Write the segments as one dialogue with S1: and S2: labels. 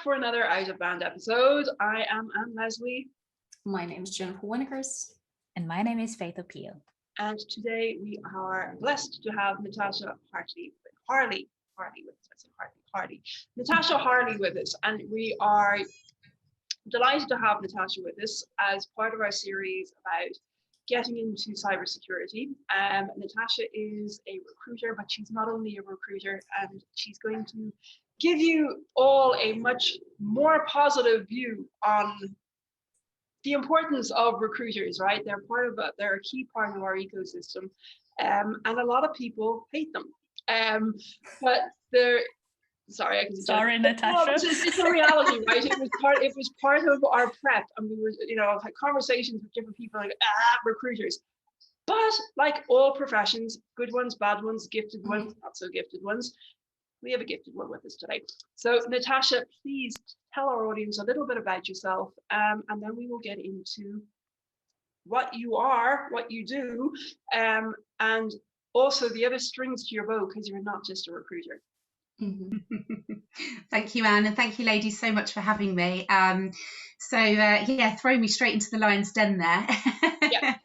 S1: for another Out of Band episode. I am Anne Leslie.
S2: My name is Jennifer Winnekers.
S3: And my name is Faith O'Peel.
S1: And today we are blessed to have Natasha Harley with us. And we are delighted to have Natasha with us as part of our series about getting into cybersecurity. Natasha is a recruiter, but she's not only a recruiter, and she's going to give you all a much more positive view on the importance of recruiters, right? They're a key part of our ecosystem, and a lot of people hate them. But they're sorry, I can
S3: sorry, Natasha.
S1: No, it's a reality, right? It was part of our prep, and we were, I've had conversations with different people like recruiters. But like all professions, good ones, bad ones, gifted ones, not so gifted ones, we have a gifted one with us today. So Natasha, please tell our audience a little bit about yourself, and then we will get into what you are, what you do, and also the other strings to your bow, because you're not just a recruiter.
S4: Thank you, Anne, and thank you, ladies, so much for having me. Throw me straight into the lion's den there. Yeah.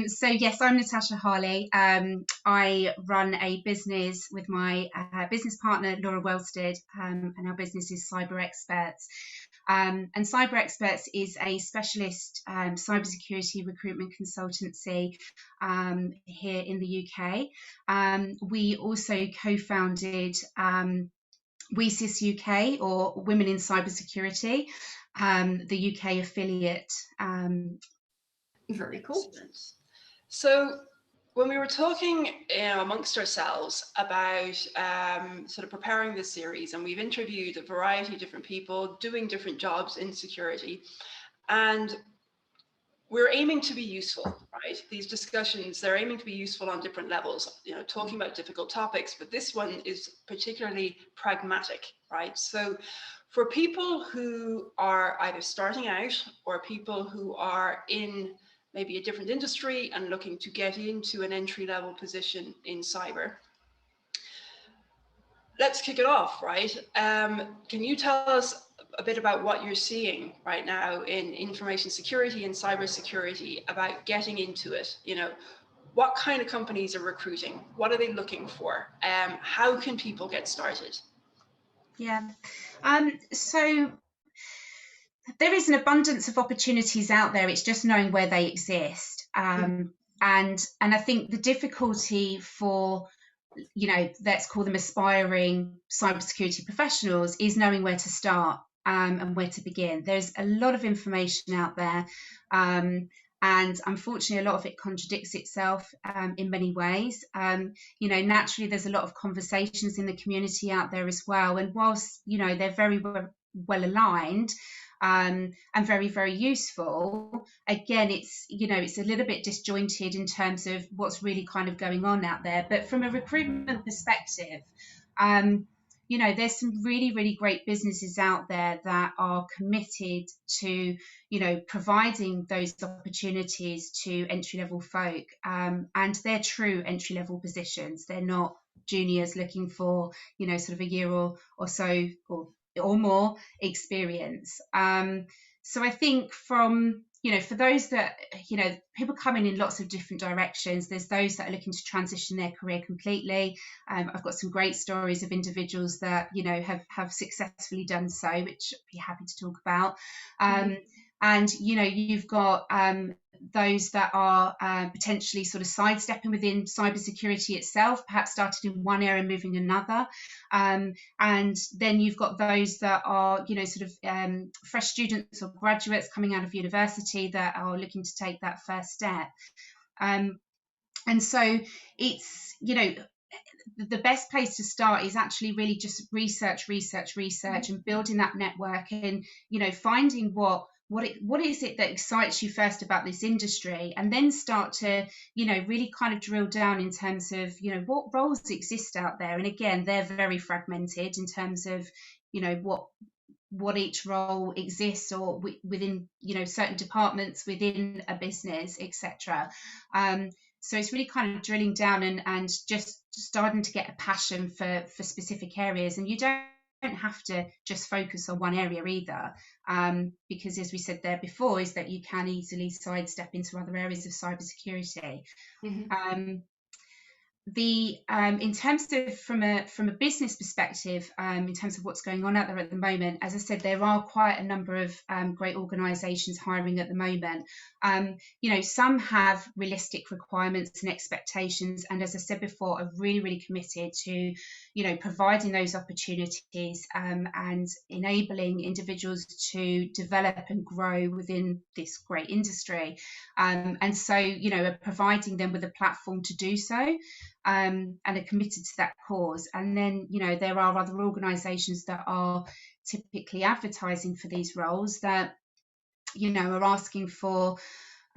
S4: So yes, I'm Natasha Harley. I run a business with my business partner Laura Wellstead, and our business is CyberExperts. And CyberExperts is a specialist cybersecurity recruitment consultancy here in the UK. We also co-founded WiCyS UK, or Women in Cybersecurity, the UK affiliate.
S2: Very cool.
S1: So when we were talking amongst ourselves about sort of preparing this series, and we've interviewed a variety of different people doing different jobs in security, and we're aiming to be useful, right? These discussions, they're aiming to be useful on different levels, talking about difficult topics, but this one is particularly pragmatic, right? So for people who are either starting out or people who are in maybe a different industry and looking to get into an entry-level position in cyber. Let's kick it off, right? Can you tell us a bit about what you're seeing right now in information security and cybersecurity about getting into it? What kind of companies are recruiting? What are they looking for? How can people get started?
S4: Yeah, so there is an abundance of opportunities out there. It's just knowing where they exist. And I think the difficulty for, let's call them aspiring cybersecurity professionals, is knowing where to start and where to begin. There's a lot of information out there. And unfortunately, a lot of it contradicts itself in many ways. Naturally, there's a lot of conversations in the community out there as well. And whilst, they're very well aligned, and very, very useful, again, it's a little bit disjointed in terms of what's really kind of going on out there. But from a recruitment perspective, there's some really, really great businesses out there that are committed to, providing those opportunities to entry-level folk, and they're true entry-level positions. They're not juniors looking for, sort of a year or so or more experience. So I think from, for those that, people coming in lots of different directions. There's those that are looking to transition their career completely. I've got some great stories of individuals that, have successfully done so, which I'd be happy to talk about. And, you've got those that are potentially sort of sidestepping within cybersecurity itself, perhaps started in one area and moving another. And then you've got those that are, fresh students or graduates coming out of university that are looking to take that first step. And so it's, the best place to start is actually really just research and building that network, and, finding what is it that excites you first about this industry, and then start to, really kind of drill down in terms of, what roles exist out there. And again, they're very fragmented in terms of, what each role exists, or within, certain departments within a business, etc. So it's really kind of drilling down and just starting to get a passion for specific areas. And you don't have to just focus on one area either, because as we said there before, is that you can easily sidestep into other areas of cybersecurity. In terms of from a business perspective, in terms of what's going on out there at the moment, as I said, there are quite a number of great organisations hiring at the moment. Some have realistic requirements and expectations, and as I said before, are really committed to, providing those opportunities and enabling individuals to develop and grow within this great industry. And so, are providing them with a platform to do so. And are committed to that cause. And then, there are other organisations that are typically advertising for these roles that, are asking for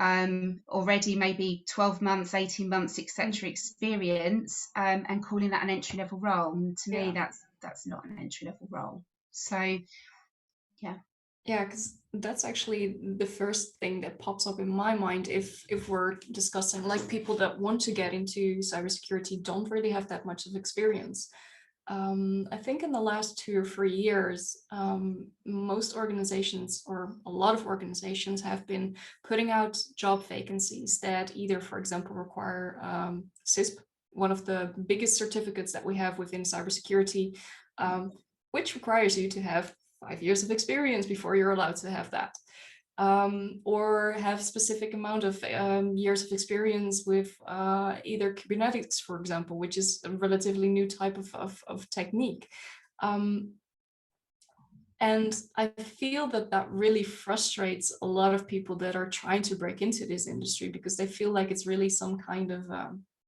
S4: already maybe 12 months, 18 months, etc. experience, and calling that an entry-level role. And to me, that's not an entry-level role. So, yeah.
S2: Yeah, because that's actually the first thing that pops up in my mind if we're discussing like people that want to get into cybersecurity don't really have that much of experience. I think in the last 2 or 3 years, most organizations or a lot of organizations have been putting out job vacancies that either, for example, require CISP, one of the biggest certificates that we have within cybersecurity, which requires you to have 5 years of experience before you're allowed to have that, or have specific amount of years of experience with either Kubernetes, for example, which is a relatively new type of technique. And I feel that really frustrates a lot of people that are trying to break into this industry, because they feel like it's really some kind of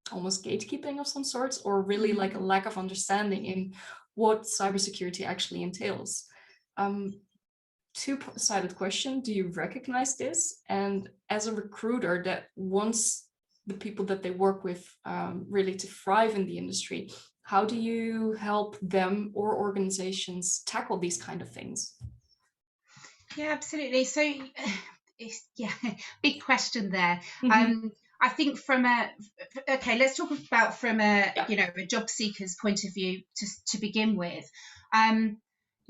S2: almost gatekeeping of some sorts, or really like a lack of understanding in what cybersecurity actually entails. Two-sided question: do you recognize this? And as a recruiter that wants the people that they work with really to thrive in the industry, how do you help them or organizations tackle these kind of things?
S4: Yeah, absolutely. So, big question there. I think let's talk about from a job seeker's point of view to begin with.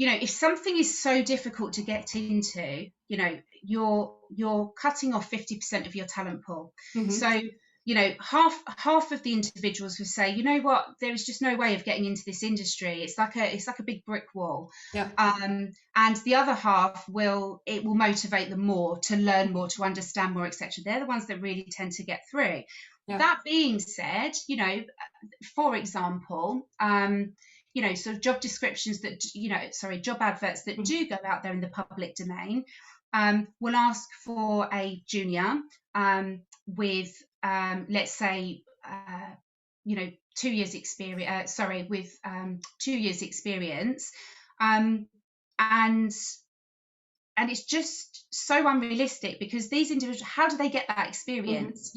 S4: If something is so difficult to get into, you're cutting off 50% of your talent pool. So, half of the individuals will say, you know what, there is just no way of getting into this industry. It's like a big brick wall. And the other half will motivate them more to learn more, to understand more, etc. They're the ones that really tend to get through. That being said, for example, sort of job descriptions that, job adverts that do go out there in the public domain will ask for a junior with, let's say, 2 years experience, with 2 years experience. And it's just so unrealistic, because these individuals, how do they get that experience?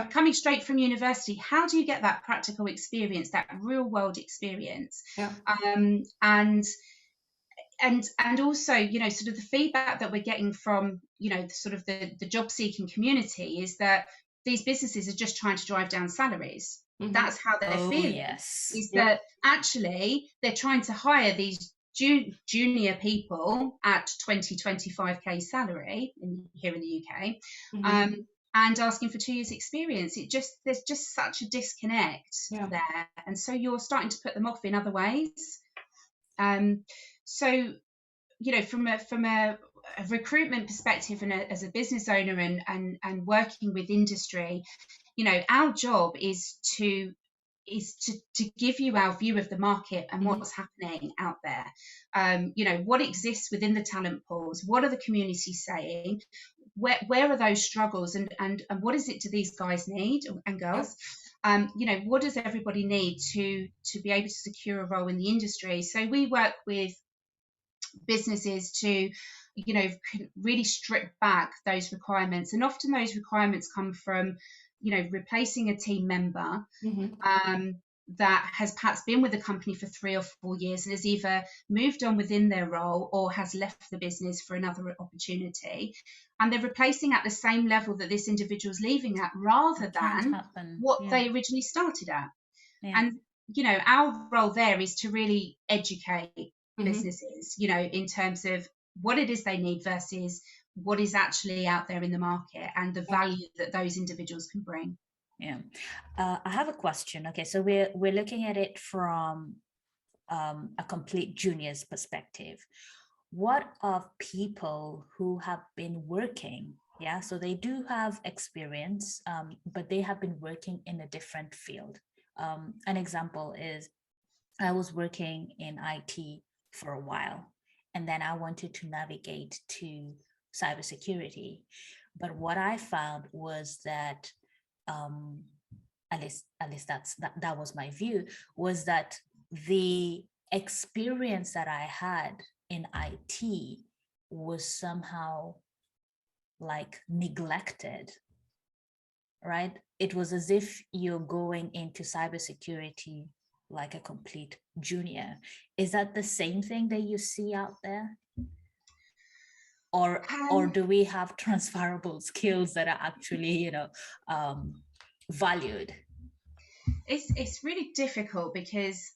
S4: Coming straight from university, how do you get that practical experience, that real world experience? And also, sort of the feedback that we're getting from, sort of the job seeking community is that these businesses are just trying to drive down salaries. That's how they're feeling. That actually they're trying to hire these junior people at 20-25k salary here in the UK, and asking for 2 years experience. There's just such a disconnect there, and so you're starting to put them off in other ways. So from a recruitment perspective, and as a business owner and working with industry, our job is to give you our view of the market and what's happening out there. What exists within the talent pools, what are the communities saying, where are those struggles, and what is it do these guys need and girls? What does everybody need to be able to secure a role in the industry? So we work with businesses to really strip back those requirements, and often those requirements come from replacing a team member that has perhaps been with the company for 3 or 4 years and has either moved on within their role or has left the business for another opportunity, and they're replacing at the same level that this individual's leaving at, rather than what they originally started at. And our role there is to really educate businesses, you know, in terms of what it is they need versus what is actually out there in the market and the value that those individuals can bring.
S3: Yeah. I have a question. Okay, so we're looking at it from a complete junior's perspective. What of people who have been working? Yeah, so they do have experience, but they have been working in a different field. An example is I was working in IT for a while, and then I wanted to navigate to cybersecurity. But what I found was that, at least that was my view, was that the experience that I had in IT was somehow like neglected, right? It was as if you're going into cybersecurity like a complete junior. Is that the same thing that you see out there? Or do we have transferable skills that are actually, valued?
S4: It's really difficult because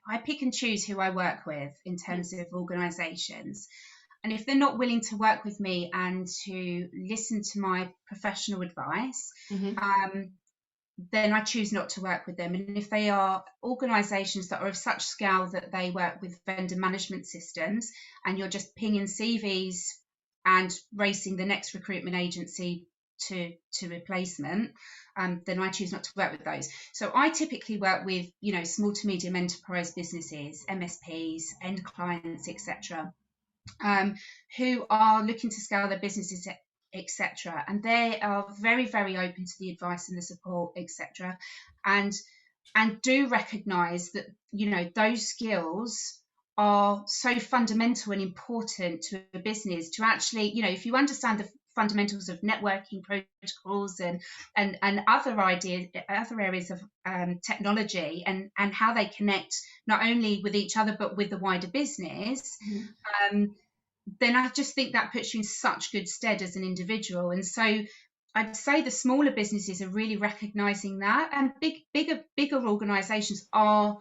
S4: I pick and choose who I work with in terms of organisations. And if they're not willing to work with me and to listen to my professional advice, then I choose not to work with them. And if they are organisations that are of such scale that they work with vendor management systems and you're just pinging CVs and racing the next recruitment agency to replacement, then I choose not to work with those. So I typically work with, you know, small to medium enterprise businesses, MSPs, end clients, etc., who are looking to scale their businesses, etc. And they are very, very open to the advice and the support, etc. And do recognise that, you know, those skills are so fundamental and important to a business to actually, you know, if you understand the fundamentals of networking protocols and other ideas, other areas of technology and how they connect not only with each other but with the wider business, then I just think that puts you in such good stead as an individual. And so I'd say the smaller businesses are really recognising that, and bigger organisations are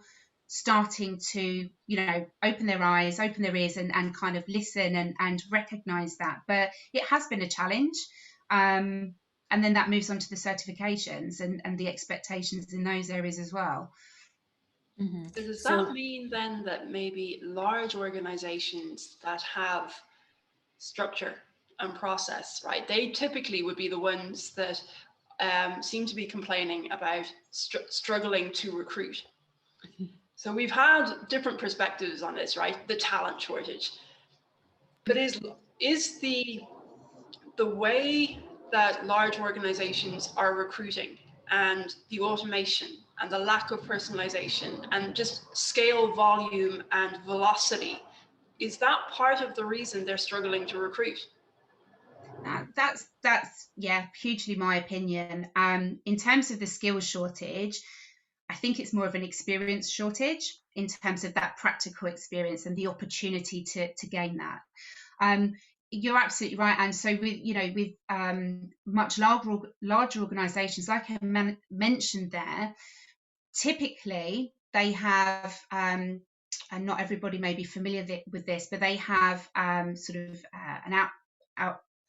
S4: starting to, you know, open their eyes, open their ears, and kind of listen and recognise that. But it has been a challenge. And then that moves on to the certifications and the expectations in those areas as well.
S1: Does that mean then that maybe large organizations that have structure and process, right, they typically would be the ones that seem to be complaining about struggling to recruit? So we've had different perspectives on this, right? The talent shortage. But is the way that large organizations are recruiting and the automation and the lack of personalization and just scale, volume and velocity, is that part of the reason they're struggling to recruit?
S4: That's yeah, hugely my opinion. In terms of the skills shortage, I think it's more of an experience shortage in terms of that practical experience and the opportunity to gain that. You're absolutely right. And so with much larger organizations, like I mentioned there, typically they have, and not everybody may be familiar with this, but they have sort of an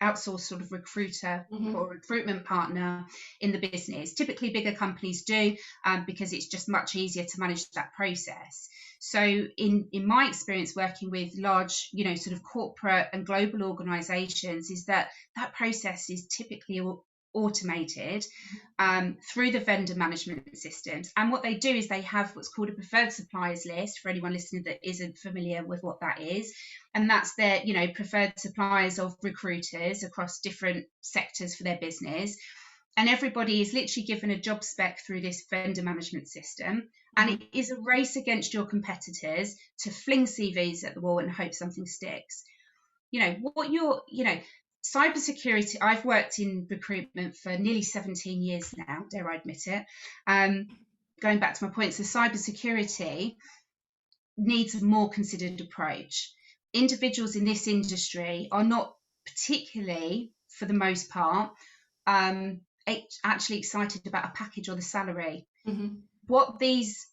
S4: outsourced sort of recruiter or recruitment partner in the business. Typically bigger companies do, because it's just much easier to manage that process. So in my experience working with large, you know, sort of corporate and global organizations, is that process is typically automated through the vendor management systems. And what they do is they have what's called a preferred suppliers list, for anyone listening that isn't familiar with what that is. And that's their, you know, preferred suppliers of recruiters across different sectors for their business. And everybody is literally given a job spec through this vendor management system. And it is a race against your competitors to fling CVs at the wall and hope something sticks. You know, cybersecurity, I've worked in recruitment for nearly 17 years now, dare I admit it. Going back to my point, so cybersecurity needs a more considered approach. Individuals in this industry are not particularly, for the most part, actually excited about a package or the salary. What these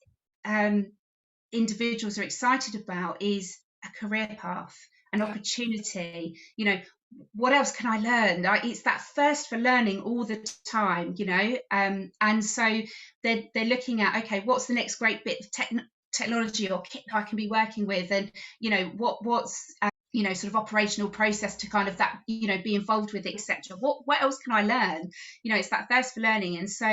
S4: individuals are excited about is a career path, an opportunity. You know, what else can I learn? It's that thirst for learning all the time, you know. And so they're looking at, okay, what's the next great bit of technology or kit I can be working with, and you know, what's you know, sort of operational process to kind of that, you know, be involved with, etc. What else can I learn? You know, it's that thirst for learning. And so,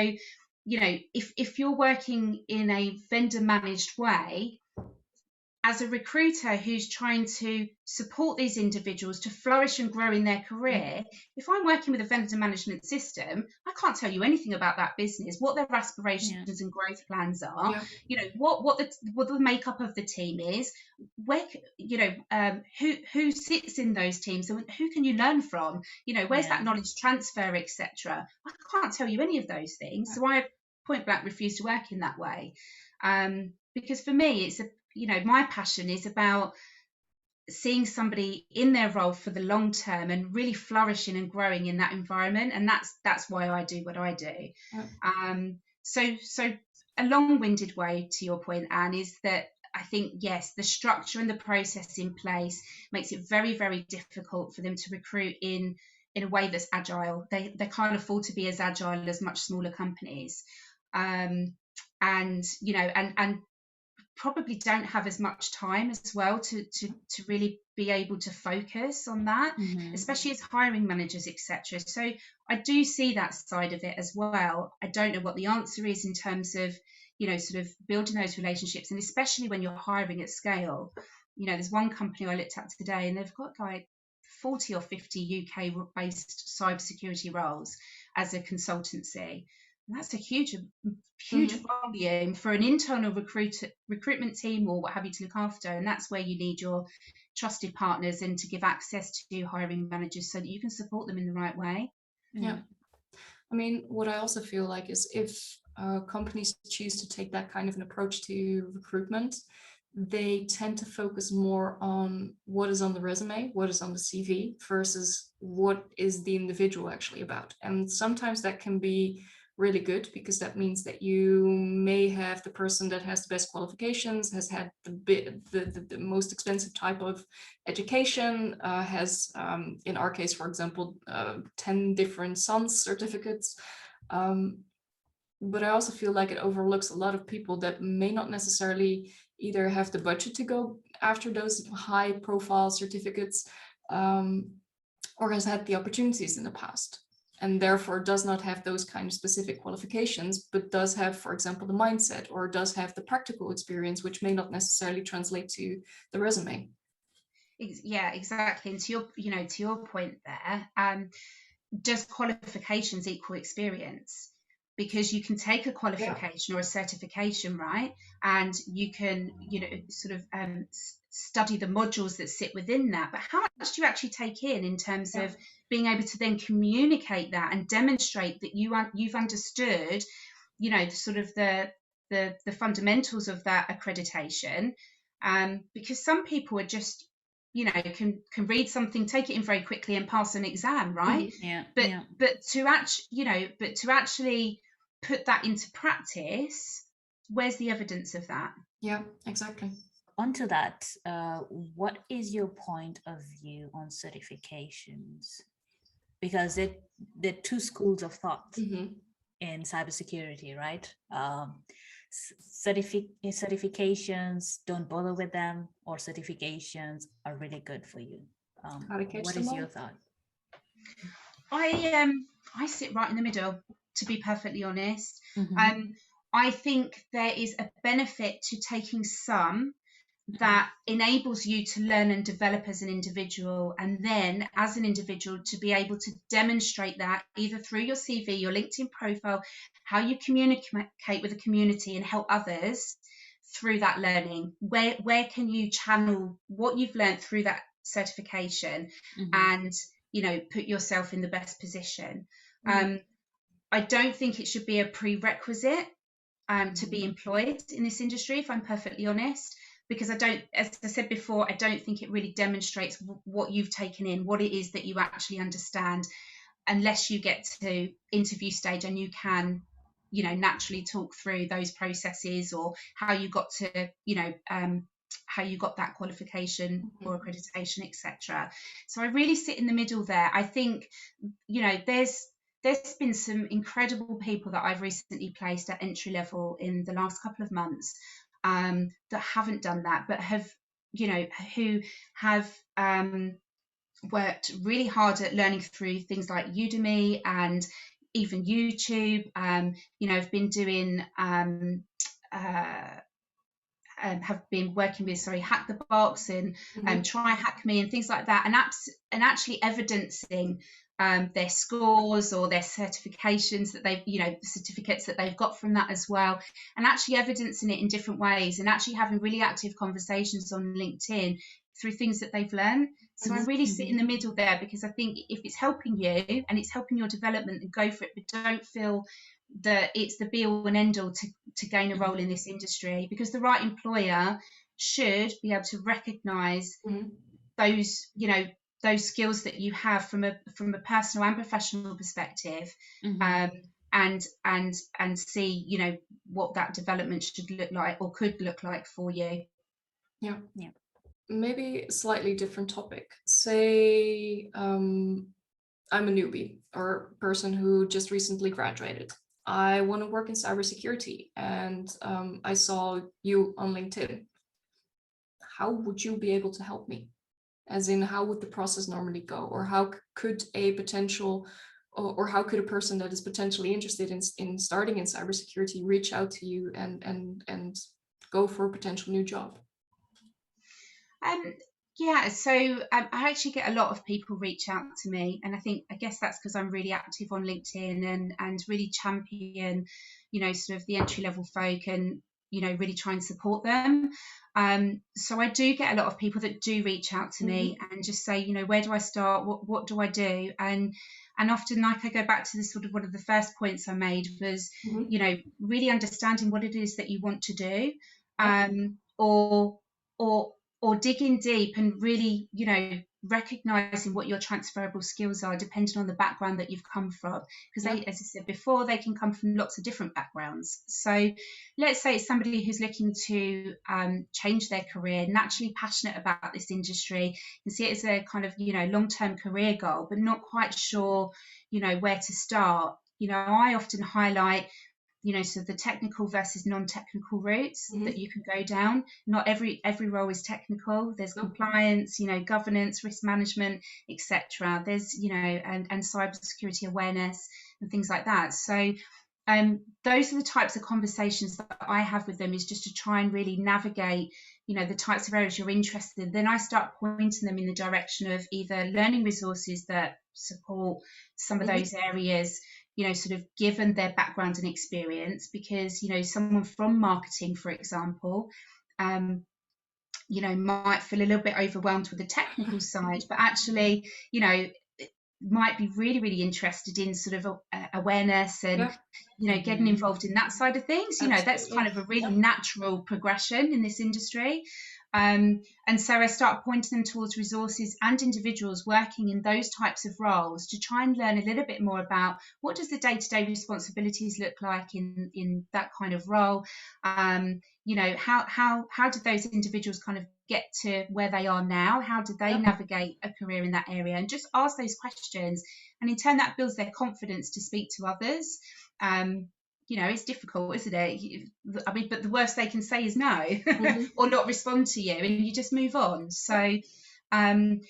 S4: you know, if you're working in a vendor managed way, as a recruiter who's trying to support these individuals to flourish and grow in their career, if I'm working with a vendor management system, I can't tell you anything about that business, what their aspirations and growth plans are, you know, what the makeup of the team is, where, you know, who sits in those teams, and who can you learn from, you know, where's that knowledge transfer, etc. I can't tell you any of those things, so I point blank refuse to work in that way, because for me, it's you know, my passion is about seeing somebody in their role for the long term and really flourishing and growing in that environment, and that's why I do what I do. So a long-winded way to your point, Anne, is that I think, yes, the structure and the process in place makes it very, very difficult for them to recruit in a way that's agile. They can't afford to be as agile as much smaller companies, and you know, and probably don't have as much time as well to really be able to focus on that, especially as hiring managers, etc. So I do see that side of it as well. I don't know what the answer is in terms of, you know, sort of building those relationships, and especially when you're hiring at scale. You know, there's one company I looked at today, and they've got like 40 or 50 UK based cybersecurity roles as a consultancy. And that's a huge volume for an internal recruitment team or what have you to look after. And that's where you need your trusted partners and to give access to hiring managers so that you can support them in the right way.
S2: Yeah. I mean, what I also feel like is if companies choose to take that kind of an approach to recruitment, they tend to focus more on what is on the resume, what is on the CV, versus what is the individual actually about. And sometimes that can be really good, because that means that you may have the person that has the best qualifications, has had the most expensive type of education, has, in our case, for example, 10 different SANS certificates. But I also feel like it overlooks a lot of people that may not necessarily either have the budget to go after those high profile certificates, or has had the opportunities in the past, and therefore does not have those kind of specific qualifications, but does have, for example, the mindset, or does have the practical experience, which may not necessarily translate to the resume.
S4: Yeah, exactly. And to your point there, does qualifications equal experience? Because you can take a qualification or a certification, right, and you can, you know, sort of study the modules that sit within that, but how much do you actually take in terms of being able to then communicate that and demonstrate that you've understood, you know, sort of the fundamentals of that accreditation, because some people are just, you know, can read something, take it in very quickly and pass an exam, right? But to actually put that into practice, where's the evidence of that?
S2: Yeah, exactly.
S3: Onto that, what is your point of view on certifications? Because there are two schools of thought in cybersecurity, right? Certifications, don't bother with them, or certifications are really good for you. What is your thought?
S4: I sit right in the middle, to be perfectly honest. I think there is a benefit to taking some that enables you to learn and develop as an individual, and then as an individual to be able to demonstrate that either through your CV, your LinkedIn profile, how you communicate with the community and help others through that learning. Where can you channel what you've learned through that certification and, you know, put yourself in the best position? I don't think it should be a prerequisite to be employed in this industry, if I'm perfectly honest, because I don't, as I said before, I don't think it really demonstrates what you've taken in, what it is that you actually understand, unless you get to interview stage and you can, you know, naturally talk through those processes or how you got to, you know, how you got that qualification or accreditation, etc. So I really sit in the middle there. I think, you know, there's been some incredible people that I've recently placed at entry level in the last couple of months, that haven't done that, but have, you know, who have worked really hard at learning through things like Udemy and even YouTube. You know, I've been doing have been working with, Hack the Box and Try Hack Me and things like that, and actually evidencing their scores or their certifications that they've, you know, the certificates that they've got from that as well, and actually evidencing it in different ways, and actually having really active conversations on LinkedIn through things that they've learned. So I really sit in the middle there, because I think if it's helping you and it's helping your development, then go for it, but don't feel that it's the be all and end all to gain a role in this industry, because the right employer should be able to recognize those, you know, those skills that you have from a personal and professional perspective, and see, you know, what that development should look like or could look like for you.
S2: Yeah. Maybe a slightly different topic. Say I'm a newbie or a person who just recently graduated. I want to work in cybersecurity, and I saw you on LinkedIn. How would you be able to help me? As in, how would the process normally go? Or how could a potential, or how could a person that is potentially interested in starting in cybersecurity reach out to you and go for a potential new job?
S4: Yeah, so I actually get a lot of people reach out to me, and I guess that's because I'm really active on LinkedIn and really champion, you know, sort of the entry level folk, and, you know, really try and support them. So I do get a lot of people that do reach out to me and just say, you know, where do I start? What do I do? And often, like, I go back to this sort of one of the first points I made was, you know, really understanding what it is that you want to do, or digging deep and really, you know, recognizing what your transferable skills are depending on the background that you've come from, because they, as I said before, they can come from lots of different backgrounds. So let's say it's somebody who's looking to change their career, naturally passionate about this industry, and see it as a kind of, you know, long-term career goal, but not quite sure, you know, where to start. You know, I often highlight, you know, so the technical versus non-technical routes that you can go down. Not every role is technical. There's compliance, you know, governance, risk management, etc. There's, you know, and cybersecurity awareness and things like that. So those are the types of conversations that I have with them, is just to try and really navigate, you know, the types of areas you're interested in. Then I start pointing them in the direction of either learning resources that support some of those areas, you know, sort of given their background and experience, because, you know, someone from marketing, for example, you know, might feel a little bit overwhelmed with the technical side, but actually, you know, might be really, really interested in sort of awareness and, you know, getting involved in that side of things. You know, that's kind of a really natural progression in this industry. And so I start pointing them towards resources and individuals working in those types of roles to try and learn a little bit more about what does the day-to-day responsibilities look like in that kind of role. You know, how did those individuals kind of get to where they are now? How did they navigate a career in that area? And just ask those questions, and in turn that builds their confidence to speak to others. You know, it's difficult, isn't it? I mean, but the worst they can say is no, or not respond to you, and you just move on. So then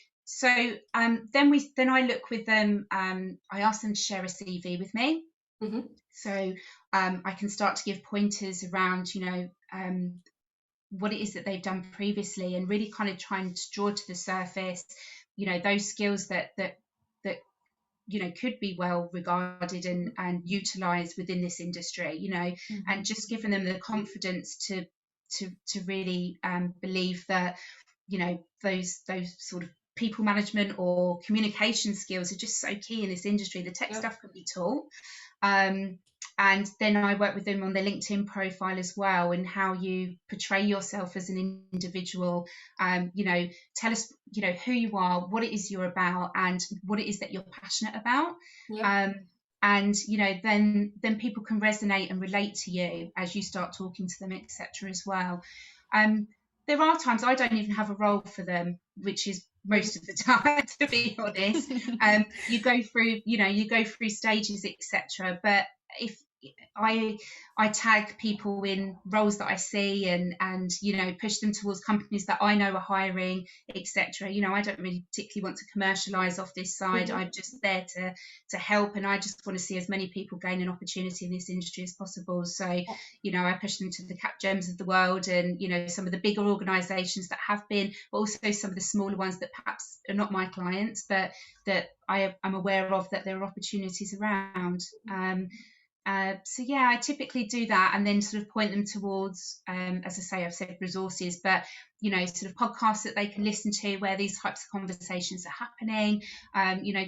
S4: I look with them. I ask them to share a CV with me, so I can start to give pointers around, you know, what it is that they've done previously, and really kind of trying to draw to the surface, you know, those skills that you know, could be well regarded and utilized within this industry, you know, and just giving them the confidence to really believe that, you know, those sort of people management or communication skills are just so key in this industry. The tech stuff can be taught. And then I work with them on their LinkedIn profile as well, and how you portray yourself as an individual. You know, tell us, you know, who you are, what it is you're about, and what it is that you're passionate about. And, you know, then people can resonate and relate to you as you start talking to them, etc. as well. there are times I don't even have a role for them, which is most of the time, to be honest. You go through, you go through stages, etc. But if I tag people in roles that I see and push them towards companies that I know are hiring, etc. I don't really particularly want to commercialize off this side. I'm just there to help, and I just want to see as many people gain an opportunity in this industry as possible. So I push them to the Cap Gems of the world, and some of the bigger organizations that have been, but also some of the smaller ones that perhaps are not my clients, but that I'm aware of, that there are opportunities around. So yeah, I typically do that, and then sort of point them towards, as I say, I've said resources, but sort of podcasts that they can listen to where these types of conversations are happening.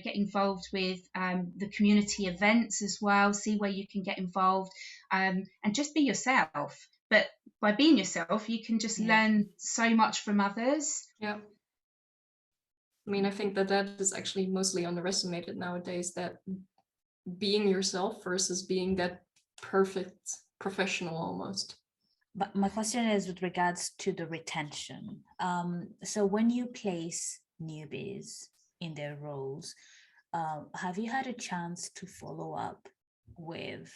S4: Get involved with the community events as well. See where you can get involved, and just be yourself. But by being yourself, you can just learn so much from others.
S2: Yeah. I mean, I think that is actually mostly underestimated nowadays, that being yourself versus being that perfect professional almost.
S3: But my question is with regards to the retention. So when you place newbies in their roles, have you had a chance to follow up with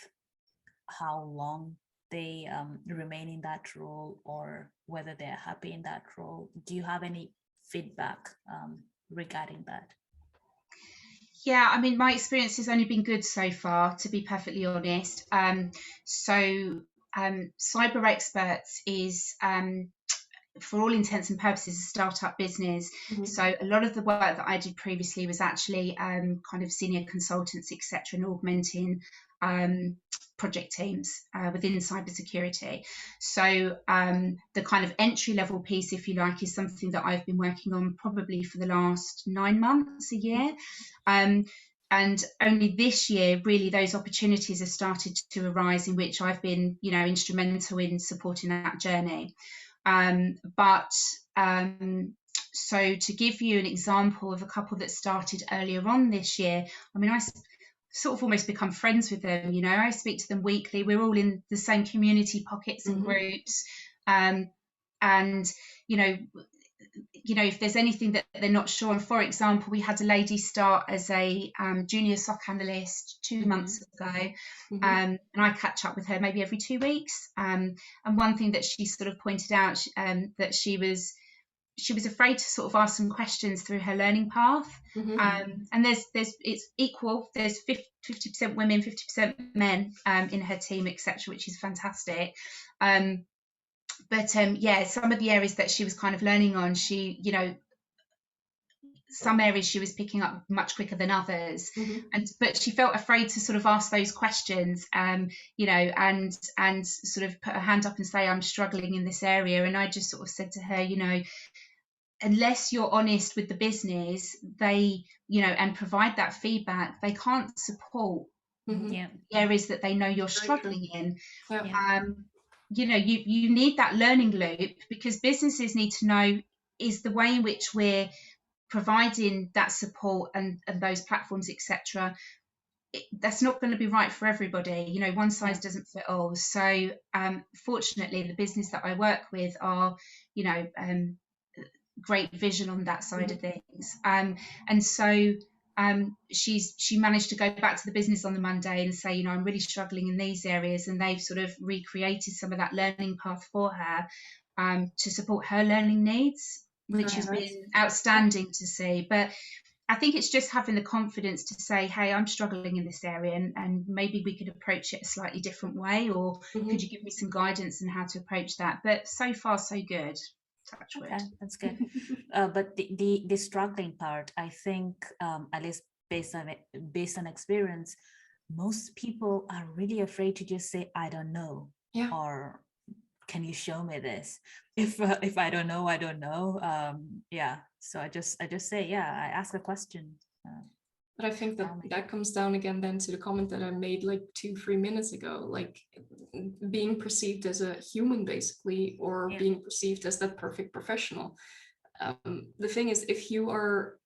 S3: how long they remain in that role, or whether they're happy in that role? Do you have any feedback regarding that?
S4: Yeah, I mean, my experience has only been good so far, to be perfectly honest. CyberExperts is, for all intents and purposes, a startup business. So a lot of the work that I did previously was actually kind of senior consultants, etc., and augmenting project teams within cybersecurity. So the kind of entry level piece, if you like, is something that I've been working on probably for the last 9 months, a year. And only this year, really, those opportunities have started to arise, in which I've been, instrumental in supporting that journey. So to give you an example of a couple that started earlier on this year, I mean, I sort of almost become friends with them. I speak to them weekly. We're all in the same community pockets and groups. If there's anything that they're not sure on, for example, we had a lady start as a junior SOC analyst 2 months ago, and I catch up with her maybe every 2 weeks. And one thing that she sort of pointed out, that she was afraid to sort of ask some questions through her learning path. And it's equal. There's 50% women, 50% men in her team, etc., which is fantastic. But some of the areas that she was kind of learning on, some areas she was picking up much quicker than others, but she felt afraid to sort of ask those questions, and sort of put her hand up and say, I'm struggling in this area. And I just sort of said to her, unless you're honest with the business, they, and provide that feedback, they can't support the areas that they know you're struggling in. You need that learning loop, because businesses need to know, is the way in which we're providing that support and those platforms, etc., that's not going to be right for everybody. One size doesn't fit all. So fortunately, the business that I work with are, great vision on that side of things. And so she managed to go back to the business on the Monday and say, I'm really struggling in these areas, and they've sort of recreated some of that learning path for her to support her learning needs, which has been outstanding to see. But I think it's just having the confidence to say, hey, I'm struggling in this area, and maybe we could approach it a slightly different way, or could you give me some guidance on how to approach that? But so far, so good. Touch wood.
S3: Okay, that's good. But the struggling part, I think, at least based on experience, most people are really afraid to just say, I don't know, or can you show me this? If I don't know, I don't know. So I just say, I ask a question.
S2: But I think that comes down again then to the comment that I made like 2-3 minutes ago, like being perceived as a human, basically, or being perceived as that perfect professional. The thing is, if you are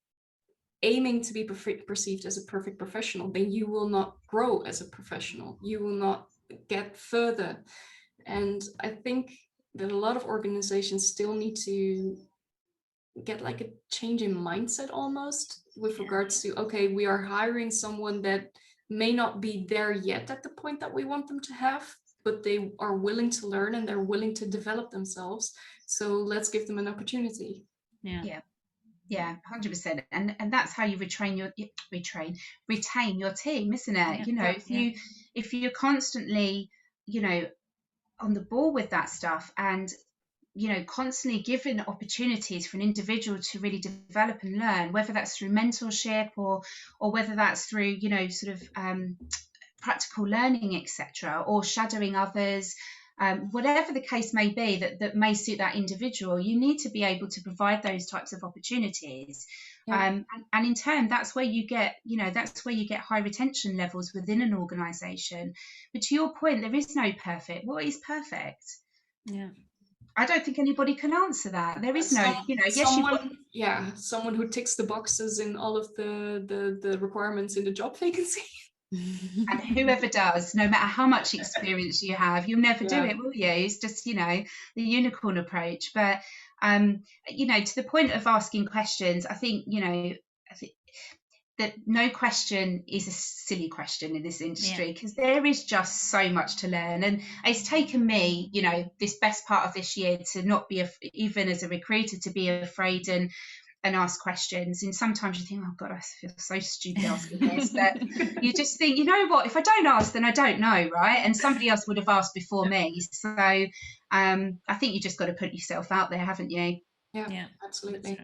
S2: aiming to be perceived as a perfect professional, then you will not grow as a professional. You will not get further. And I think that a lot of organizations still need to get like a change in mindset almost with regards to, okay, we are hiring someone that may not be there yet at the point that we want them to have, but they are willing to learn and they're willing to develop themselves. So let's give them an opportunity.
S4: Yeah, 100%. And that's how you retain your team, isn't it? You know, if you're constantly, you know, on the ball with that stuff, and you know, constantly giving opportunities for an individual to really develop and learn, whether that's through mentorship or whether that's through, you know, sort of practical learning, etc., or shadowing others, whatever the case may be that may suit that individual, you need to be able to provide those types of opportunities. And in turn, that's where you get, you know, that's where you get high retention levels within an organization. But to your point, there is no perfect. What is perfect? I don't think anybody can answer that. There is no, you know,
S2: someone who ticks the boxes in all of the requirements in the job vacancy.
S4: And whoever does, no matter how much experience you have, you'll never do it, will you? It's just, you know, the unicorn approach. But, you know, to the point of asking questions, I think, you know, that no question is a silly question in this industry, because there is just so much to learn. And it's taken me, you know, this best part of this year to not be, even as a recruiter, to be afraid and ask questions. And sometimes you think, oh God, I feel so stupid asking this. But you just think, you know what, if I don't ask, then I don't know, right? And somebody else would have asked before me. So I think you just got to put yourself out there, haven't you?
S2: Yeah, absolutely.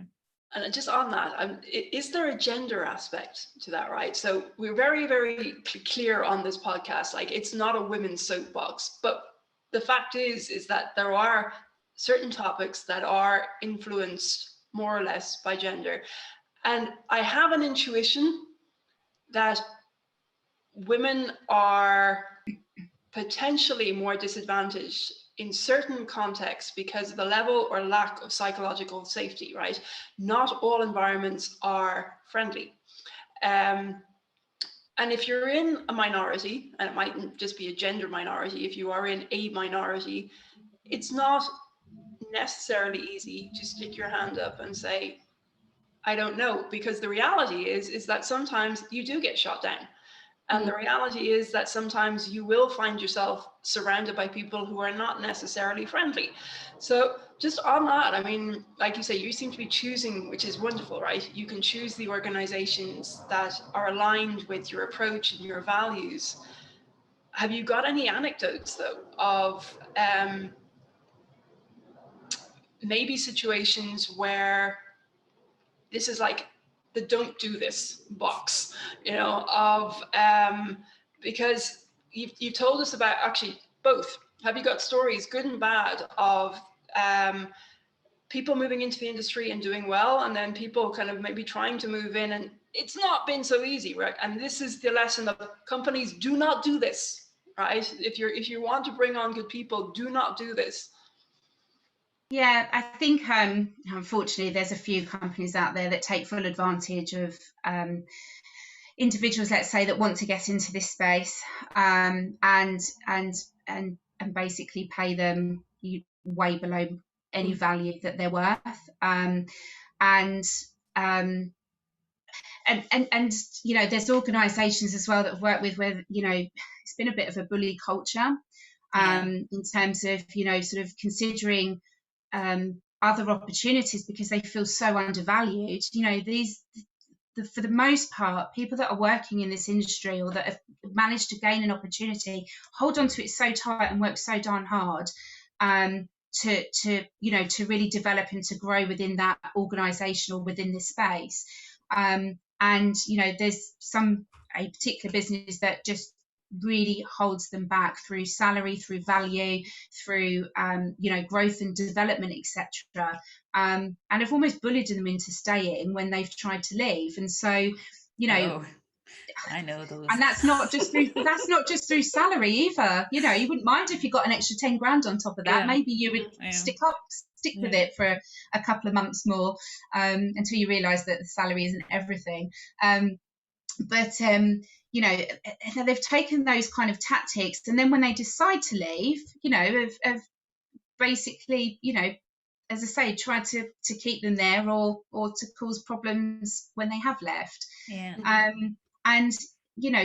S1: And just on that, is there a gender aspect to that, right? So we're very, very clear on this podcast, like it's not a women's soapbox, but the fact is that there are certain topics that are influenced more or less by gender. And I have an intuition that women are potentially more disadvantaged in certain contexts because of the level or lack of psychological safety, right? Not all environments are friendly. And if you're in a minority, and it mightn't just be a gender minority, if you are in a minority, it's not necessarily easy to stick your hand up and say, I don't know, because the reality is that sometimes you do get shot down. And the reality is that sometimes you will find yourself surrounded by people who are not necessarily friendly. So just on that, I mean, like you say, you seem to be choosing, which is wonderful, right? You can choose the organizations that are aligned with your approach and your values. Have you got any anecdotes, though, of maybe situations where this is like the don't do this box, you know, of because you've told us about actually both. Have you got stories, good and bad, of people moving into the industry and doing well, and then people kind of maybe trying to move in and it's not been so easy, right? And this is the lesson of companies: do not do this, right? If you want to bring on good people, do not do this.
S4: Yeah, I think unfortunately there's a few companies out there that take full advantage of individuals, let's say, that want to get into this space, and basically pay them way below any value that they're worth, and you know, there's organisations as well that I've worked with where, you know, it's been a bit of a bully culture, in terms of, you know, sort of considering other opportunities because they feel so undervalued. You know, for the most part, people that are working in this industry or that have managed to gain an opportunity hold on to it so tight and work so darn hard to you know, to really develop and to grow within that organisation or within this space. And you know, there's a particular business that just really holds them back through salary, through value, through you know, growth and development, etc. And have almost bullied them into staying when they've tried to leave. And so, you know,
S3: I know those.
S4: And that's not just through salary either. You know, you wouldn't mind if you got an extra 10 grand on top of that. Maybe you would stick with it for a couple of months more, until you realise that the salary isn't everything. But you know, they've taken those kind of tactics, and then when they decide to leave, you know, have basically, as I say, try to keep them there or to cause problems when they have left.
S3: Yeah.
S4: And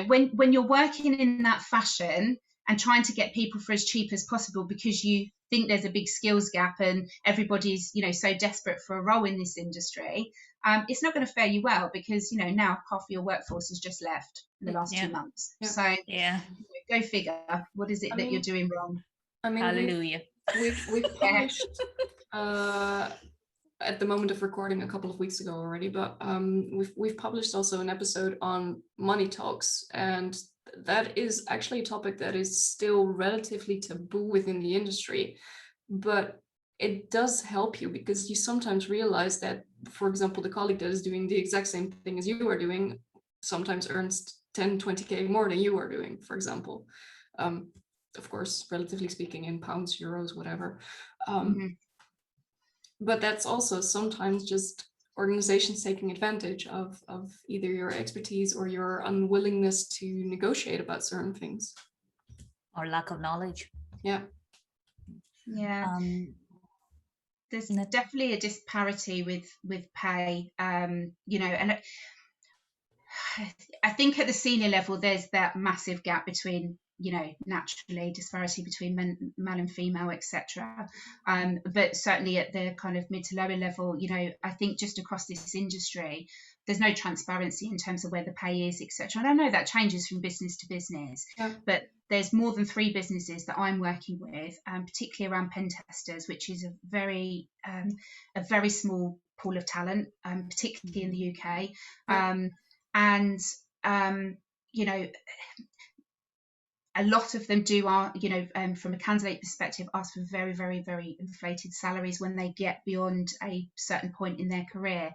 S4: when you're working in that fashion and trying to get people for as cheap as possible because you think there's a big skills gap and everybody's so desperate for a role in this industry, it's not going to fare you well, because now half of your workforce has just left in the last 2 months. So go figure, what is it that you're doing wrong?
S2: I mean,
S3: hallelujah.
S2: We've published at the moment of recording a couple of weeks ago already, but we've published also an episode on money talks, and that is actually a topic that is still relatively taboo within the industry, but it does help you, because you sometimes realize that, for example, the colleague that is doing the exact same thing as you are doing sometimes earns 10-20k more than you are doing, for example. Of course, relatively speaking, in pounds, euros, whatever. But that's also sometimes just organizations taking advantage of either your expertise or your unwillingness to negotiate about certain things.
S3: Or lack of knowledge.
S4: Yeah. There's definitely a disparity with pay, and I think at the senior level there's that massive gap between naturally disparity between male and female, etc. But certainly at the kind of mid to lower level, I think just across this industry there's no transparency in terms of where the pay is, etc. And I know that changes from business to business, but there's more than 3 businesses that I'm working with, particularly around pen testers, which is a very small pool of talent, particularly in the UK. And a lot of them do from a candidate perspective, ask for very, very, very inflated salaries when they get beyond a certain point in their career.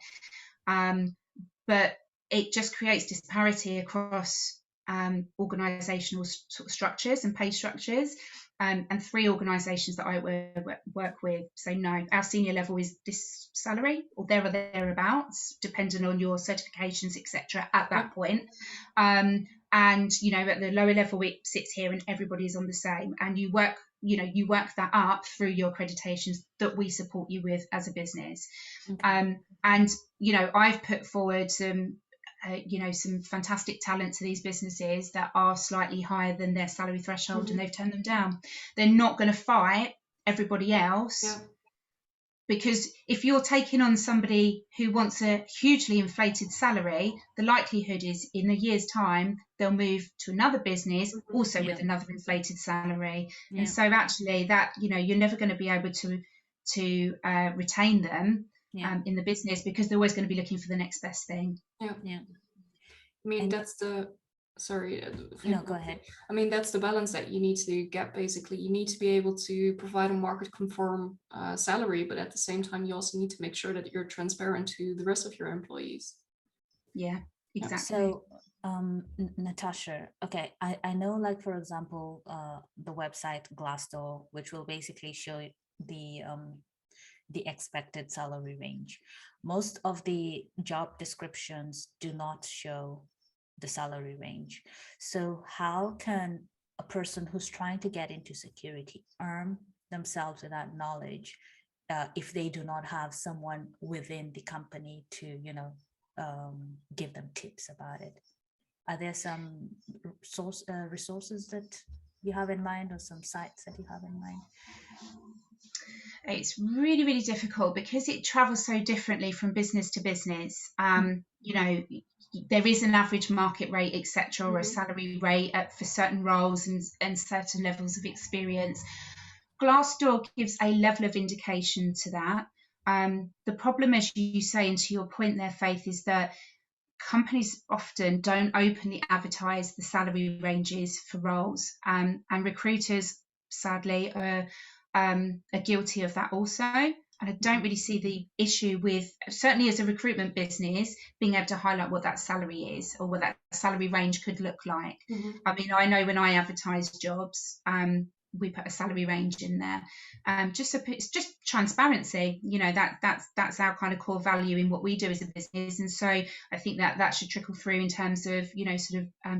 S4: But it just creates disparity across organisational sort of structures and pay structures. And 3 organisations that I work with say, no, our senior level is this salary or there or thereabouts, depending on your certifications, etc. at that point. And at the lower level it sits here and everybody's on the same, and you work that up through your accreditations that we support you with as a business. And I've put forward some fantastic talent to these businesses that are slightly higher than their salary threshold, and they've turned them down. They're not going to fight everybody else, because if you're taking on somebody who wants a hugely inflated salary, the likelihood is in a year's time they'll move to another business also with another inflated salary. And so actually that you're never going to be able to retain them in the business, because they're always going to be looking for the next best thing.
S2: I mean, that's the
S3: no, go ahead.
S2: I mean, that's the balance that you need to get. Basically, you need to be able to provide a market conform salary, but at the same time you also need to make sure that you're transparent to the rest of your employees. Yeah, exactly.
S3: So Natasha, okay, I know, like, for example, the website Glassdoor, which will basically show the expected salary range. Most of the job descriptions do not show the salary range. So how can a person who's trying to get into security arm themselves with that knowledge if they do not have someone within the company to give them tips about it? Are there some resources that you have in mind, or some sites that you have in mind?
S4: It's really, really difficult because it travels so differently from business to business. There is an average market rate, etc., or a salary rate for certain roles and certain levels of experience. Glassdoor gives a level of indication to that. The problem, as you say, and to your point there, Faith, is that companies often don't openly advertise the salary ranges for roles, and recruiters, sadly, are guilty of that also. And I don't really see the issue with, certainly as a recruitment business, being able to highlight what that salary is or what that salary range could look like. I mean, I know when I advertise jobs, we put a salary range in there. It's just transparency. That's our kind of core value in what we do as a business. And so I think that should trickle through in terms of,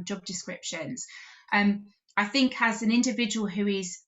S4: job descriptions. I think as an individual who is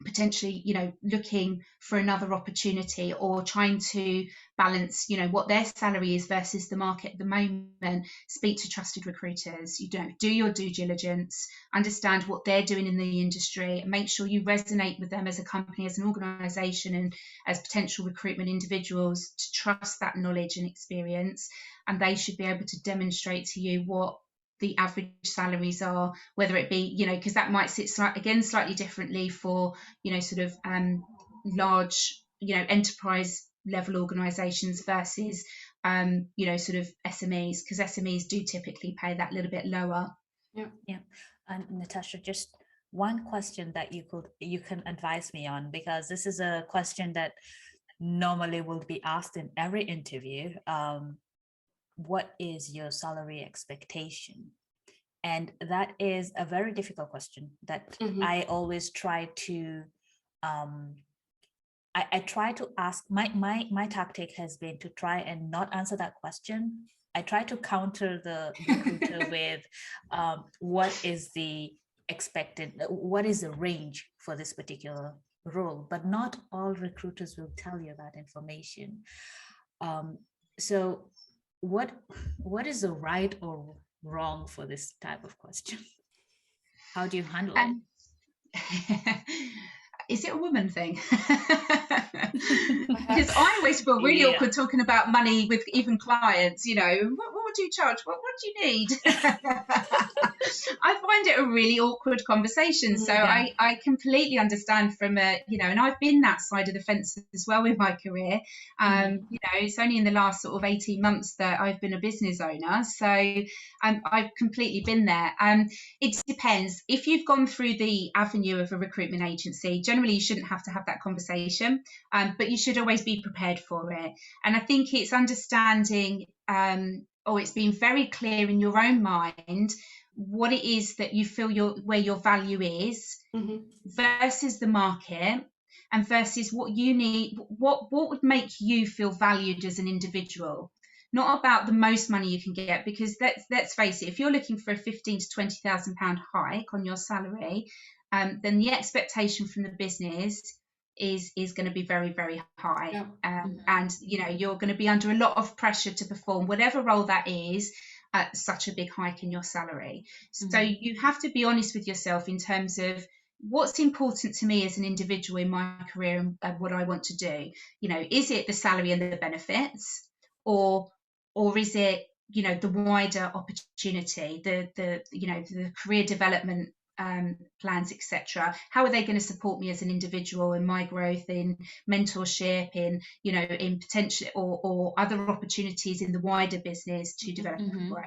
S4: potentially, looking for another opportunity, or trying to balance, what their salary is versus the market at the moment, speak to trusted recruiters. Do your due diligence, understand what they're doing in the industry, and make sure you resonate with them as a company, as an organisation, and as potential recruitment individuals, to trust that knowledge and experience. And they should be able to demonstrate to you what the average salaries are, whether it be, because that might sit slightly differently for, sort of large, enterprise level organizations versus, sort of SMEs, because SMEs do typically pay that little bit lower.
S3: Yeah. And Natasha, just one question that you can advise me on, because this is a question that normally will be asked in every interview. What is your salary expectation? And that is a very difficult question that I always try to I try to ask. My tactic has been to try and not answer that question. I try to counter the recruiter with what is the range for this particular role, but not all recruiters will tell you that information. So what is the right or wrong for this type of question? How do you handle it?
S4: Is it a woman thing? Because I always feel really awkward talking about money with even clients. What would you charge? What do you need? I find it a really awkward conversation. So I completely understand from and I've been that side of the fence as well in my career. It's only in the last sort of 18 months that I've been a business owner. So I've completely been there. It depends. If you've gone through the avenue of a recruitment agency, generally you shouldn't have to have that conversation, but you should always be prepared for it. And I think it's understanding, it's being very clear in your own mind what it is that you feel where your value is versus the market, and versus what you need, what would make you feel valued as an individual. Not about the most money you can get, because let's face it, if you're looking for a £15,000 to £20,000 hike on your salary, then the expectation from the business is going to be very, very high. And you're going to be under a lot of pressure to perform whatever role that is at such a big hike in your salary. So you have to be honest with yourself in terms of what's important to me as an individual in my career and what I want to do. Is it the salary and the benefits, or is it the wider opportunity, the career development plans, etc.? How are they going to support me as an individual in my growth, in mentorship, in potential or other opportunities in the wider business to develop and grow?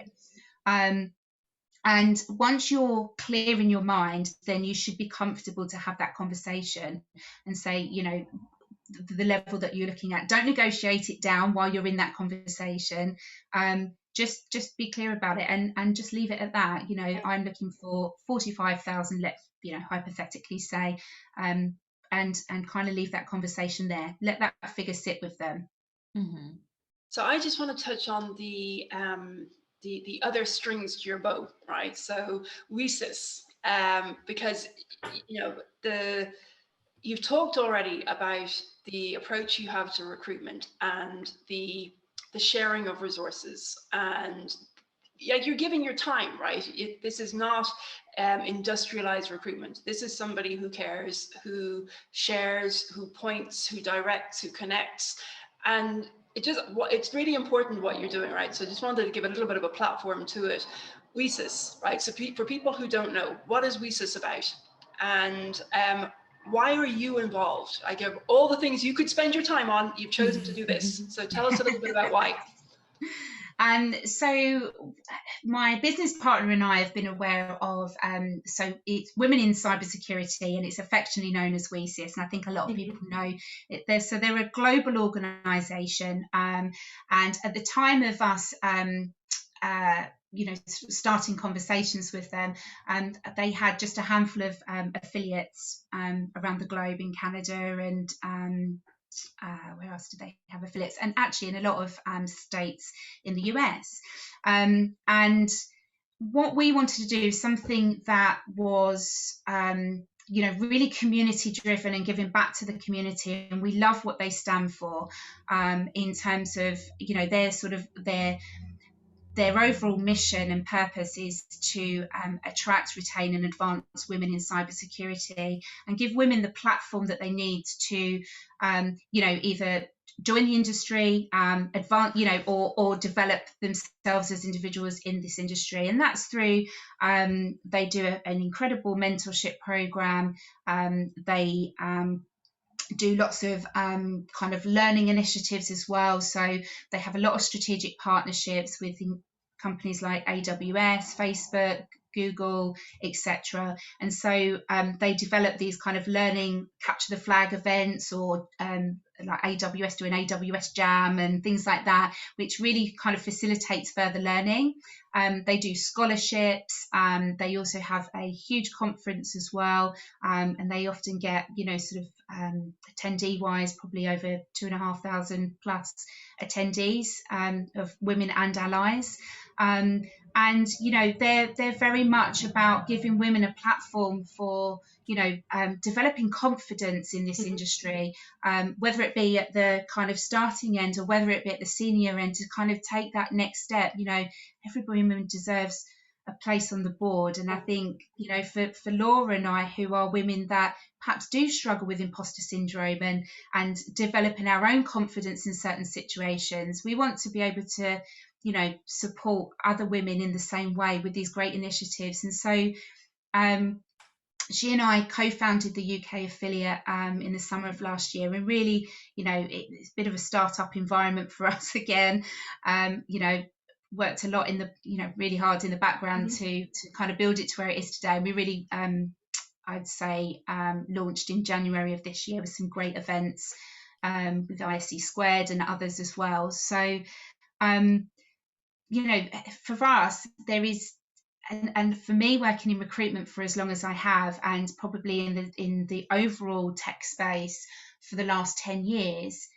S4: And once you're clear in your mind, then you should be comfortable to have that conversation and say, the level that you're looking at. Don't negotiate it down while you're in that conversation. Just be clear about it and just leave it at that. I'm looking for 45,000, let's hypothetically say, and kind of leave that conversation there. Let that figure sit with them.
S1: So I just want to touch on the other strings to your bow, right? So WiCyS, because you've talked already about the approach you have to recruitment and the sharing of resources, and you're giving your time, right? This is not industrialized recruitment. This is somebody who cares, who shares, who points, who directs, who connects, and it's really important what you're doing, right? So I just wanted to give a little bit of a platform to it. WiCyS, right? So for people who don't know, what is WiCyS about? And why are you involved? I give all the things you could spend your time on, you've chosen to do this. So tell us a little bit about why.
S4: So my business partner and I have been aware of, so it's Women in Cybersecurity, and it's affectionately known as WiCyS, and I think a lot of people know it. So they're a global organisation, and at the time of us starting conversations with them, and they had just a handful of affiliates around the globe, in Canada and where else did they have affiliates, and actually in a lot of states in the US. And what we wanted to do, something that was you know, really community driven and giving back to the community, and we love what they stand for, in terms of, you know, their overall mission and purpose is to attract, retain and advance women in cybersecurity and give women the platform that they need to, you know, either join the industry, advance, you know, or develop themselves as individuals in this industry. And that's through, they do an incredible mentorship program. They do lots of kind of learning initiatives as well. So they have a lot of strategic partnerships with companies like AWS, Facebook, Google, etc. And so they develop these kind of learning capture the flag events, or like AWS doing AWS Jam and things like that, which really kind of facilitates further learning. They do scholarships. They also have a huge conference as well, and they often get, you know, sort of attendee wise, probably over 2,500 plus attendees of women and allies. And you know, they're very much about giving women a platform for, you know, developing confidence in this industry, whether it be at the kind of starting end or whether it be at the senior end, to kind of take that next step. You know, every woman deserves a place on the board. And I think, you know, for Laura and I, who are women that perhaps do struggle with imposter syndrome and developing our own confidence in certain situations, we want to be able to, you know, support other women in the same way with these great initiatives. And so she and I co-founded the UK affiliate in the summer of last year, and really, you know, it's a bit of a startup environment for us again. You know, worked a lot in the, you know, really hard in the background to kind of build it to where it is today. And we really, I'd say, launched in January of this year with some great events with ISC Squared and others as well. So, you know, for us, there is, and for me, working in recruitment for as long as I have, and probably in the overall tech space for the last 10 years,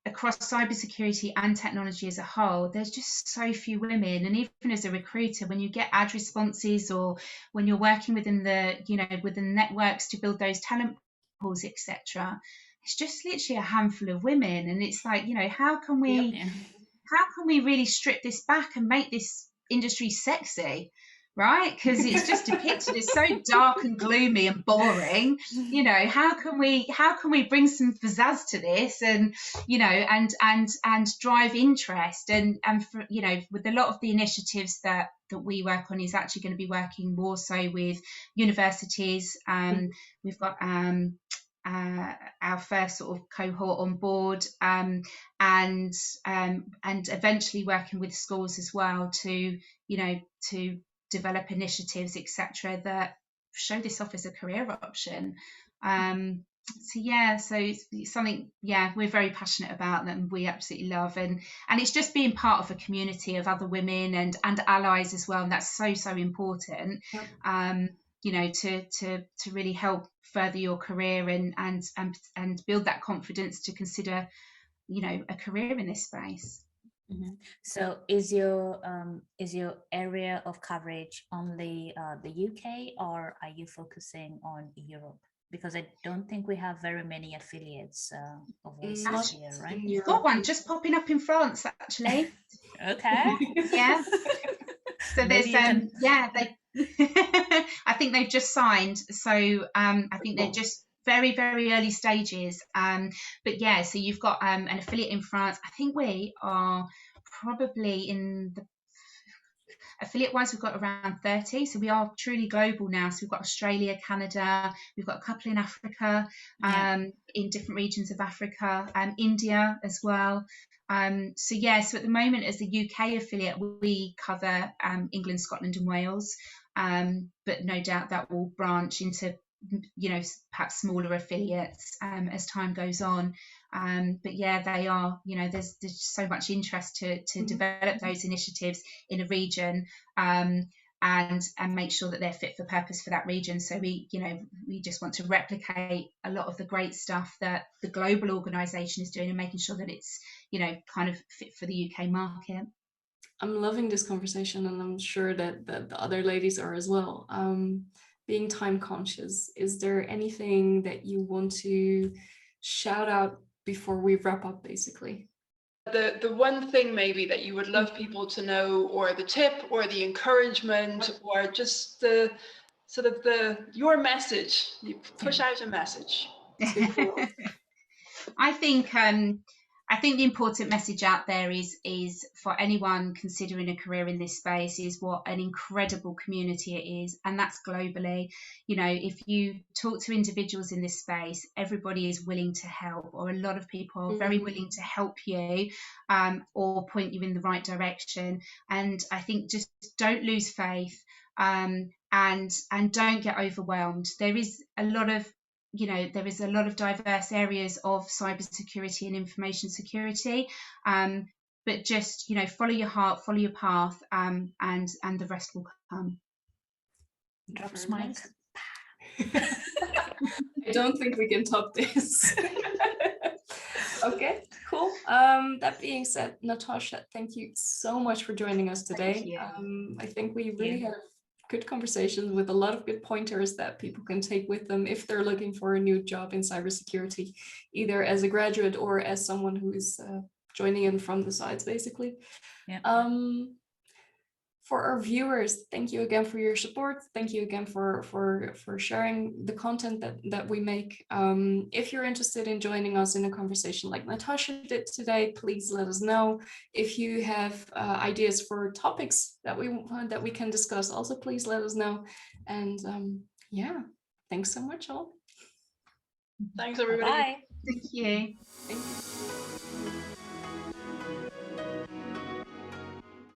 S4: across cybersecurity and technology as a whole, there's just so few women. And even as a recruiter, when you get ad responses or when you're working within the, you know, within networks to build those talent pools, etc., it's just literally a handful of women. And it's like, you know, how can we really strip this back and make this industry sexy, right? Because it's just depicted as so dark and gloomy and boring. You know, how can we bring some pizzazz to this, and, you know, and drive interest, and for, you know, with a lot of the initiatives that we work on is actually going to be working more so with universities. We've got our first sort of cohort on board, and eventually working with schools as well to, you know, to develop initiatives, etc., that show this off as a career option. So yeah, so it's something, yeah, we're very passionate about and we absolutely love, and it's just being part of a community of other women and allies as well, and that's so important. You know, to really help further your career and build that confidence to consider, you know, a career in this space.
S3: So is your area of coverage only the UK, or are you focusing on Europe? Because I don't think we have very many affiliates of WiCyS here, right?
S4: You've got one just popping up in France, actually.
S3: Okay.
S4: Yeah. So there's yeah, they I think they've just signed. So I think they're just very early stages. But yeah, so you've got an affiliate in France. I think we are probably in the affiliate wise, we've got around 30. So we are truly global now. So we've got Australia, Canada, we've got a couple in Africa, in different regions of Africa, India as well. So yeah, so at the moment as the UK affiliate, we cover England, Scotland and Wales. But no doubt that will branch into, you know, perhaps smaller affiliates as time goes on. But yeah, they are, you know, there's so much interest to develop those initiatives in a region, and make sure that they're fit for purpose for that region. So we, you know, we just want to replicate a lot of the great stuff that the global organisation is doing and making sure that it's, you know, kind of fit for the UK market.
S2: I'm loving this conversation, and I'm sure that the other ladies are as well. being time conscious, is there anything that you want to shout out before we wrap up, basically?
S1: The one thing maybe that you would love people to know, or the tip or the encouragement, or just the sort of your message, you push out a message.
S4: I think the important message out there is for anyone considering a career in this space is what an incredible community it is, and that's globally. You know, if you talk to individuals in this space, everybody is willing to help, or a lot of people are very willing to help you, or point you in the right direction. And I think just don't lose faith, and don't get overwhelmed. There is a lot of diverse areas of cybersecurity and information security, but just, follow your heart, follow your path, and the rest will come.
S3: Drops mic.
S2: I don't think we can top this. Okay, cool. That being said, Natasha, thank you so much for joining us today. I think we really had good conversations with a lot of good pointers that people can take with them if they're looking for a new job in cybersecurity, either as a graduate or as someone who is joining in from the sides, basically.
S3: Yeah.
S2: For our viewers, thank you again for your support. Thank you again for sharing the content that we make. If you're interested in joining us in a conversation like Natasha did today, please let us know. If you have ideas for topics that we can discuss, also please let us know. And yeah, thanks so much, all.
S1: Thanks, everybody.
S3: Bye.
S4: Thank you.
S2: Thank you.